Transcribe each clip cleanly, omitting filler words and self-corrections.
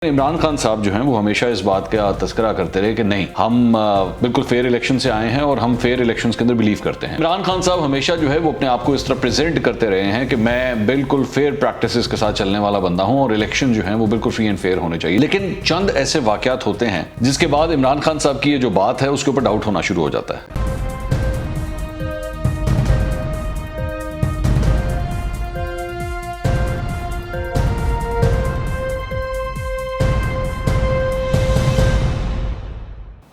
इमरान खान साहब जो हैं वो हमेशा इस बात का तस्करा करते रहे कि नहीं हम बिल्कुल फेयर इलेक्शन से आए हैं और हम फेयर इलेक्शंस के अंदर बिलीव करते हैं। इमरान खान साहब हमेशा जो है वो अपने आप को इस तरह प्रेजेंट करते रहे हैं कि मैं बिल्कुल फेयर प्रैक्टिसेस के साथ चलने वाला बंदा हूं और इलेक्शन जो है वो बिल्कुल फ्री एंड फेयर होने चाहिए। लेकिन चंद ऐसे वाकयात होते हैं जिसके बाद इमरान खान साहब की ये जो बात है उसके ऊपर डाउट होना शुरू हो जाता है।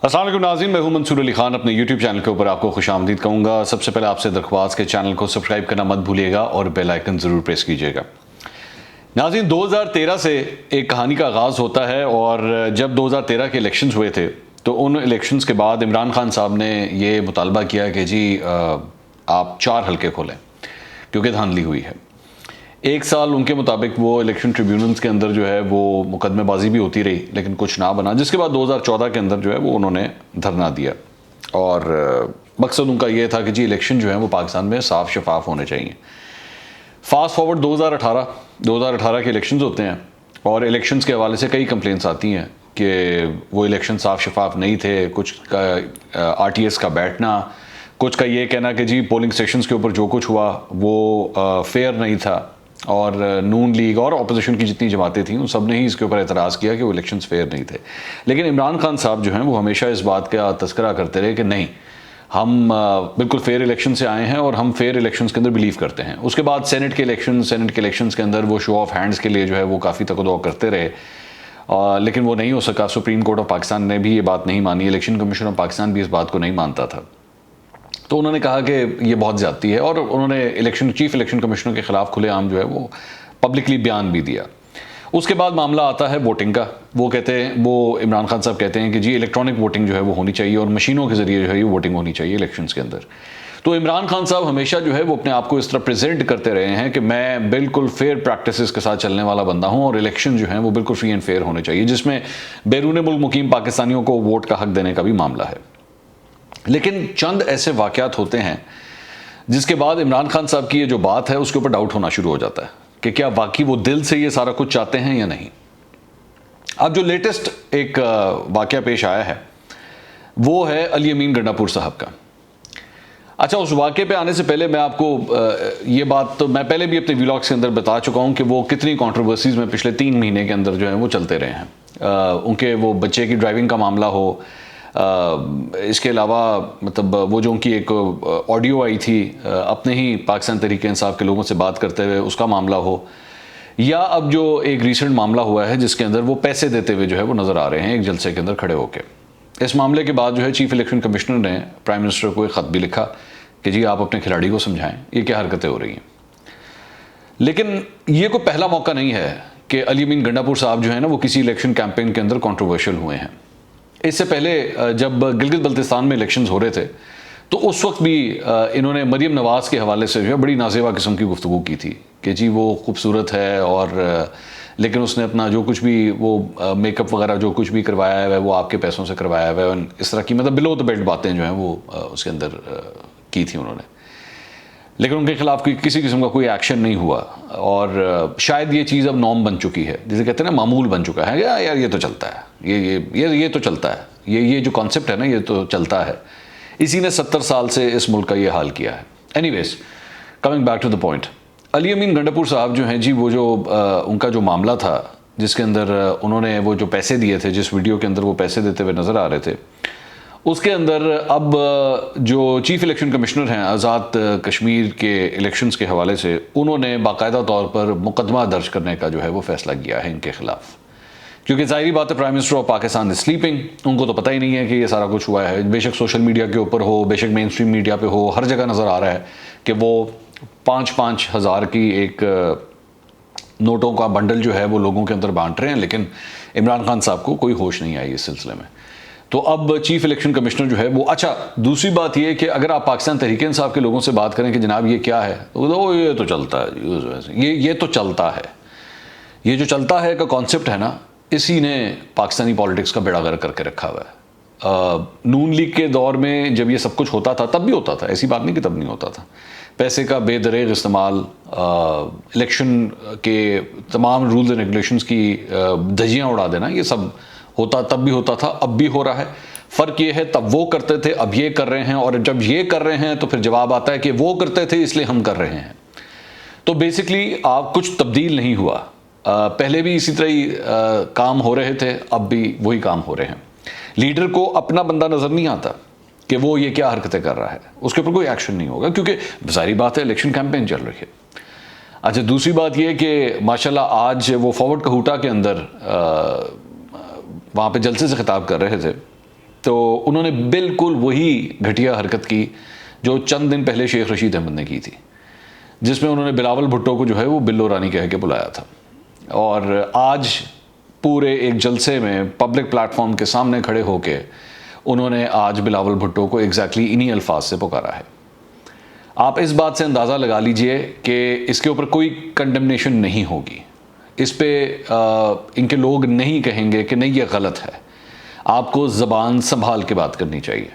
अस्सलाम वालेकुम नाज़रीन, मैं हूं मंसूर अली खान। अपने YouTube चैनल के ऊपर आपको खुशामदीद कहूँगा। सबसे पहले आपसे दरख्वास्त के चैनल को सब्सक्राइब करना मत भूलिएगा और बेल आइकन ज़रूर प्रेस कीजिएगा। नाज़रीन, 2013 से एक कहानी का आगाज़ होता है और जब 2013 के इलेक्शंस हुए थे तो उन इलेक्शंस के बाद इमरान खान साहब ने ये मुतालबा किया कि जी आप 4 हल्के खोलें क्योंकि धांधली हुई है। एक साल उनके मुताबिक वो इलेक्शन ट्रिब्यूनल्स के अंदर जो है वो मुकदमेबाजी भी होती रही लेकिन कुछ ना बना, जिसके बाद 2014 के अंदर जो है वो उन्होंने धरना दिया और मकसद उनका ये था कि जी इलेक्शन जो है वो पाकिस्तान में साफ शफाफ होने चाहिए। फास्ट फॉरवर्ड 2018 के इलेक्शंस होते हैं और इलेक्शंस के हवाले से कई कंप्लेंट्स आती हैं कि वो इलेक्शन साफ शफाफ नहीं थे। कुछ का RTS का बैठना, कुछ का ये कहना कि जी पोलिंग स्टेशंस के ऊपर जो कुछ हुआ वो फेयर नहीं था और नून लीग और अपोजिशन की जितनी जमातें थीं उन सब ने ही इसके ऊपर एतराज़ किया कि वो इलेक्शंस फेयर नहीं थे। लेकिन इमरान खान साहब जो हैं वो हमेशा इस बात का तस्करा करते रहे कि नहीं हम बिल्कुल फेयर इलेक्शन से आए हैं और हम फेयर इलेक्शंस के अंदर बिलीव करते हैं। उसके बाद सेनेट के इलेक्शंस के अंदर वो शो ऑफ हैंड्स के लिए जो है वो काफ़ी तकदो करते रहे लेकिन वो नहीं हो सका। सुप्रीम कोर्ट ऑफ पाकिस्तान ने भी ये बात नहीं मानी, इलेक्शन कमीशन ऑफ पाकिस्तान भी इस बात को नहीं मानता था। तो उन्होंने कहा कि ये बहुत ज़्यादती है और उन्होंने चीफ इलेक्शन कमिश्नर के ख़िलाफ़ खुलेआम जो है वो पब्लिकली बयान भी दिया। उसके बाद मामला आता है वोटिंग का। वो इमरान खान साहब कहते हैं कि जी इलेक्ट्रॉनिक वोटिंग जो है वो होनी चाहिए और मशीनों के ज़रिए जो है ये वोटिंग होनी चाहिए इलेक्शंस के अंदर। तो इमरान खान साहब हमेशा जो है वो अपने आप को इस तरह प्रेजेंट करते रहे हैं कि मैं बिल्कुल फेयर प्रैक्टिसेस के साथ चलने वाला बंदा हूँ और इलेक्शन जो है वो बिल्कुल फ्री एंड फेयर होने चाहिए, जिसमें बैरून मुल्क मुकीम पाकिस्तानियों को वोट का हक देने का भी मामला है। लेकिन चंद ऐसे वाकयात होते हैं जिसके बाद इमरान खान साहब की ये जो बात है उसके ऊपर डाउट होना शुरू हो जाता है कि क्या वाकई वो दिल से ये सारा कुछ चाहते हैं या नहीं। अब जो लेटेस्ट एक वाकया पेश आया है वो है अली अमीन गंडापुर साहब का। अच्छा, उस वाकये पे आने से पहले मैं आपको ये बात तो मैं पहले भी अपने व्लॉग्स के अंदर बता चुका हूँ कि वो कितनी कंट्रोवर्सीज में पिछले 3 महीने के अंदर जो है वो चलते रहे हैं। उनके वो बच्चे की ड्राइविंग का मामला हो, इसके अलावा मतलब वो जो उनकी एक ऑडियो आई थी अपने ही पाकिस्तान तहरीक इंसाफ के लोगों से बात करते हुए उसका मामला हो, या अब जो एक रीसेंट मामला हुआ है जिसके अंदर वो पैसे देते हुए जो है वो नज़र आ रहे हैं एक जलसे के अंदर खड़े होकर। इस मामले के बाद जो है चीफ इलेक्शन कमिश्नर ने प्राइम मिनिस्टर को एक ख़त भी लिखा कि जी आप अपने खिलाड़ी को समझाएं ये क्या हरकतें हो रही हैं। लेकिन ये कोई पहला मौका नहीं है कि अली अमीन गंडापुर साहब जो है ना वो किसी इलेक्शन कैंपेन के अंदर कॉन्ट्रोवर्शियल हुए हैं। इससे पहले जब गिलगित बल्तिस्तान में इलेक्शंस हो रहे थे तो उस वक्त भी इन्होंने मरीम नवाज़ के हवाले से जो है बड़ी नाजेबा किस्म की गुफ्तगू की थी कि जी वो खूबसूरत है और लेकिन उसने अपना जो कुछ भी वो मेकअप वगैरह जो कुछ भी करवाया है वो आपके पैसों से करवाया है और इस तरह की मतलब बिलो द बेल्ट बातें जो हैं वो उसके अंदर की थी उन्होंने। लेकिन उनके खिलाफ किसी किस्म का कोई एक्शन नहीं हुआ और शायद ये चीज़ अब नॉर्म बन चुकी है, जिसे कहते हैं ना मामूल बन चुका है। यार ये तो चलता है, ये तो चलता है, ये जो कॉन्सेप्ट है ना ये तो चलता है। इसी ने 70 साल से इस मुल्क का ये हाल किया है। Anyways, coming back to the point, Ali Amin Gandapur साहब जो हैं जी वो जो उनका जो मामला था जिसके अंदर उन्होंने वो जो पैसे दिए थे, जिस वीडियो के अंदर वो पैसे देते हुए नज़र आ रहे थे, उसके अंदर अब जो चीफ इलेक्शन कमिश्नर हैं आज़ाद कश्मीर के इलेक्शंस के हवाले से उन्होंने बाकायदा तौर पर मुकदमा दर्ज करने का जो है वो फैसला किया है इनके खिलाफ। क्योंकि ज़ाहिरी बात है prime minister of Pakistan is sleeping, उनको तो पता ही नहीं है कि ये सारा कुछ हुआ है। बेशक सोशल मीडिया के ऊपर हो, बेशक मेन स्ट्रीम मीडिया पे हो, हर जगह नज़र आ रहा है कि वो 5-5 हज़ार की एक नोटों का बंडल जो है वो लोगों के अंदर बांट रहे हैं, लेकिन इमरान खान साहब को कोई होश नहीं आई इस सिलसिले में। तो अब चीफ इलेक्शन कमिश्नर जो है वो, अच्छा दूसरी बात ये कि अगर आप पाकिस्तान तहरीक इंसाफ के लोगों से बात करें कि जनाब ये क्या है तो ये तो चलता है, ये तो चलता है, ये जो चलता है का कॉन्सेप्ट है ना, इसी ने पाकिस्तानी पॉलिटिक्स का बेड़ा गर्क करके रखा हुआ है। नून लीग के दौर में जब ये सब कुछ होता था तब भी होता था, ऐसी बात नहीं कि तब नहीं होता था। पैसे का बेदरेग इस्तेमाल, इलेक्शन के तमाम रूल्स एंड रेगुलेशंस की धज्जियाँ उड़ा देना, ये सब होता, तब भी होता था, अब भी हो रहा है। फ़र्क ये है तब वो करते थे, अब ये कर रहे हैं, और जब ये कर रहे हैं तो फिर जवाब आता है कि वो करते थे इसलिए हम कर रहे हैं। तो बेसिकली आप कुछ तब्दील नहीं हुआ, पहले भी इसी तरह ही काम हो रहे थे, अब भी वही काम हो रहे हैं। लीडर को अपना बंदा नज़र नहीं आता कि वो ये क्या हरकतें कर रहा है, उसके ऊपर कोई एक्शन नहीं होगा, क्योंकि सारी बात है इलेक्शन कैंपेन चल रही है। अच्छा, दूसरी बात ये कि माशाल्लाह आज वो फॉरवर्ड कहूटा के अंदर वहाँ पे जलसे से खिताब कर रहे थे, तो उन्होंने बिल्कुल वही घटिया हरकत की जो चंद दिन पहले शेख रशीद अहमद ने की थी, जिसमें उन्होंने बिलावल भुट्टो को जो है वो बिल्लो रानी कह के बुलाया था, और आज पूरे एक जलसे में पब्लिक प्लेटफॉर्म के सामने खड़े होके उन्होंने आज बिलावल भुट्टो को एग्जैक्टली इन्हीं अल्फाज से पुकारा है। आप इस बात से अंदाज़ा लगा लीजिए कि इसके ऊपर कोई कंडेमनेशन नहीं होगी, इस पे इनके लोग नहीं कहेंगे कि नहीं ये गलत है। आपको ज़बान संभाल के बात करनी चाहिए।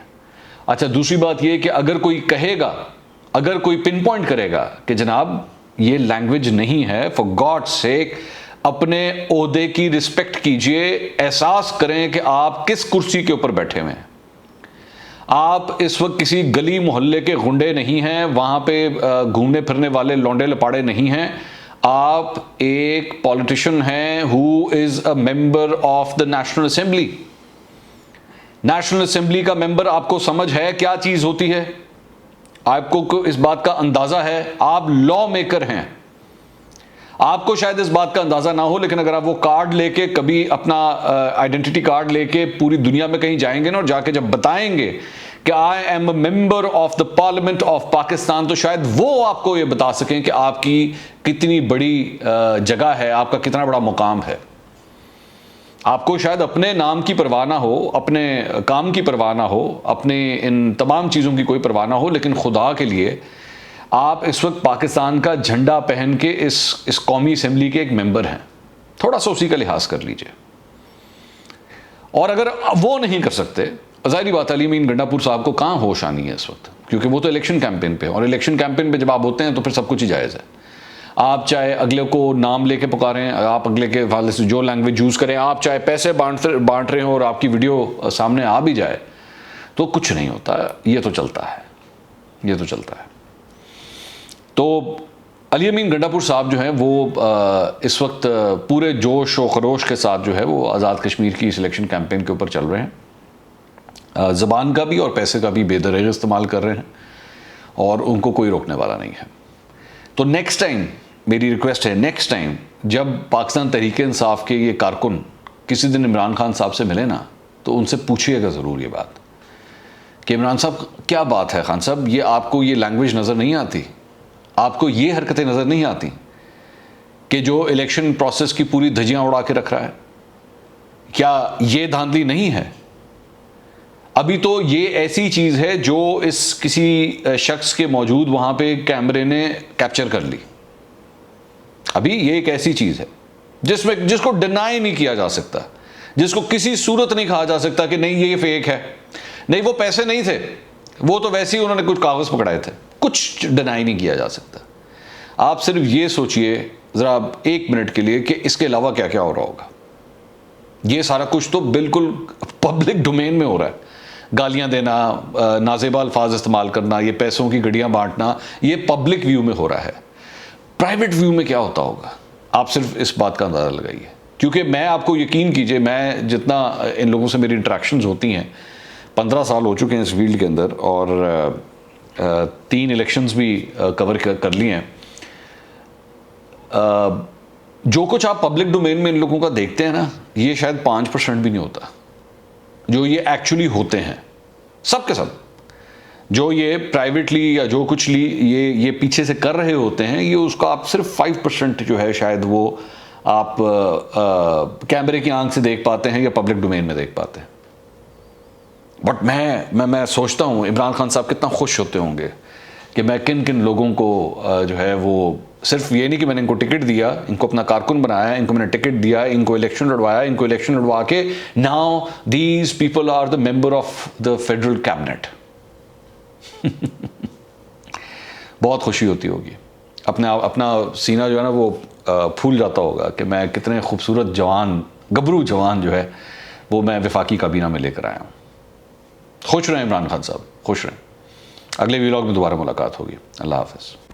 अच्छा, दूसरी बात ये कि अगर कोई कहेगा, अगर कोई पिन पॉइंट करेगा कि जनाब ये लैंग्वेज नहीं है, फॉर गॉड सेक अपने ओहदे की रिस्पेक्ट कीजिए, एहसास करें कि आप किस कुर्सी के ऊपर बैठे हुए हैं। आप इस वक्त किसी गली मोहल्ले के गुंडे नहीं हैं, वहाँ पे घूमने फिरने वाले लौंडे लपाड़े नहीं हैं। आप एक पॉलिटिशियन हैं who is a member of the national assembly. National assembly का मेंबर आपको समझ है क्या चीज़ होती है? आपको इस बात का अंदाज़ा है? आप लॉ मेकर हैं। आपको शायद इस बात का अंदाज़ा ना हो, लेकिन अगर आप वो कार्ड लेके कभी अपना आइडेंटिटी कार्ड लेके पूरी दुनिया में कहीं जाएंगे ना, और जाके जब बताएंगे कि I am a member of the parliament of Pakistan, तो शायद वो आपको ये बता सकें कि आपकी कितनी बड़ी जगह है, आपका कितना बड़ा मुकाम है। आपको शायद अपने नाम की परवाह ना हो, अपने काम की परवाह ना हो, अपने इन तमाम चीज़ों की कोई परवाह ना हो, लेकिन खुदा के लिए आप इस वक्त पाकिस्तान का झंडा पहन के इस कौमी असेंबली के एक मेंबर हैं। थोड़ा सा उसी का लिहाज कर लीजिए। और अगर वो नहीं कर सकते, ज़ाहिर बात अली अमीन गंडापुर साहब को कहाँ होश आनी है इस वक्त, क्योंकि वो तो इलेक्शन कैंपेन पे, और इलेक्शन कैंपेन पे जब आप होते हैं तो फिर सब कुछ ही जायज़ है। आप चाहे अगले को नाम लेके पुकारें, आप अगले के हवाले से जो लैंग्वेज यूज़ करें, आप चाहे पैसे बांट रहे हो और आपकी वीडियो सामने आ भी जाए, तो कुछ नहीं होता। ये तो चलता है, ये तो चलता है। तो अली अमीन गंडापुर साहब जो हैं वो इस वक्त पूरे जोश और खरोश के साथ जो है वो आज़ाद कश्मीर की सिलेक्शन कैंपेन के ऊपर चल रहे हैं। ज़बान का भी और पैसे का भी बेदरेग इस्तेमाल कर रहे हैं, और उनको कोई रोकने वाला नहीं है। तो नेक्स्ट टाइम मेरी रिक्वेस्ट है, नेक्स्ट टाइम जब पाकिस्तान तहरीक-ए-इंसाफ के ये कारकुन किसी दिन इमरान खान साहब से मिले ना, तो उनसे पूछिएगा ज़रूर ये बात कि इमरान साहब क्या बात है, खान साहब ये आपको ये लैंग्वेज नज़र नहीं आती, आपको ये हरकतें नज़र नहीं आती कि जो इलेक्शन प्रोसेस की पूरी धज्जियां उड़ा के रख रहा है? क्या ये धांधली नहीं है? अभी तो ये ऐसी चीज़ है जो इस किसी शख्स के मौजूद वहाँ पे कैमरे ने कैप्चर कर ली। अभी ये एक ऐसी चीज़ है जिसको डिनाई नहीं किया जा सकता, जिसको किसी सूरत नहीं कहा जा सकता कि नहीं ये फेक है, नहीं वो पैसे नहीं थे, वो तो वैसे ही उन्होंने कुछ कागज़ पकड़ाए थे, कुछ डिनाई नहीं किया जा सकता। आप सिर्फ ये सोचिए ज़रा एक मिनट के लिए कि इसके अलावा क्या क्या हो रहा होगा। ये सारा कुछ तो बिल्कुल पब्लिक डोमेन में हो रहा है। गालियां देना, नाजेबा अल्फाज इस्तेमाल करना, ये पैसों की गड्डियां बांटना, ये पब्लिक व्यू में हो रहा है। प्राइवेट व्यू में क्या होता होगा, आप सिर्फ इस बात का अंदाज़ा लगाइए। क्योंकि मैं आपको यकीन कीजिए, मैं जितना इन लोगों से मेरी इंटरेक्शंस होती हैं, 15 साल हो चुके हैं इस फील्ड के अंदर, और 3 इलेक्शंस भी कवर कर लिए हैं। जो कुछ आप पब्लिक डोमेन में इन लोगों का देखते हैं ना, ये शायद 5% भी नहीं होता जो ये एक्चुअली होते हैं। सब के सब जो ये प्राइवेटली या जो कुछ ये पीछे से कर रहे होते हैं, ये उसका आप सिर्फ 5% जो है शायद वो आप कैमरे की आंख से देख पाते हैं या पब्लिक डोमेन में देख पाते हैं। बट मैं सोचता हूँ इमरान खान साहब कितना खुश होते होंगे कि मैं किन किन लोगों को जो है वो सिर्फ ये नहीं कि मैंने इनको टिकट दिया, इनको अपना कारकुन बनाया, इनको मैंने टिकट दिया, इनको इलेक्शन लड़वाया, इनको इलेक्शन लड़वा के now these people are the member of the federal cabinet. बहुत खुशी होती होगी, अपना सीना जो है ना वो फूल जाता होगा कि मैं कितने खूबसूरत जवान, गबरू जवान जो है वो मैं वफाकी काबीना में लेकर आया हूँ। खुश रहें इमरान खान साहब, खुश रहें। अगले व्लॉग में दोबारा मुलाकात होगी। अल्लाह हाफ़िज़।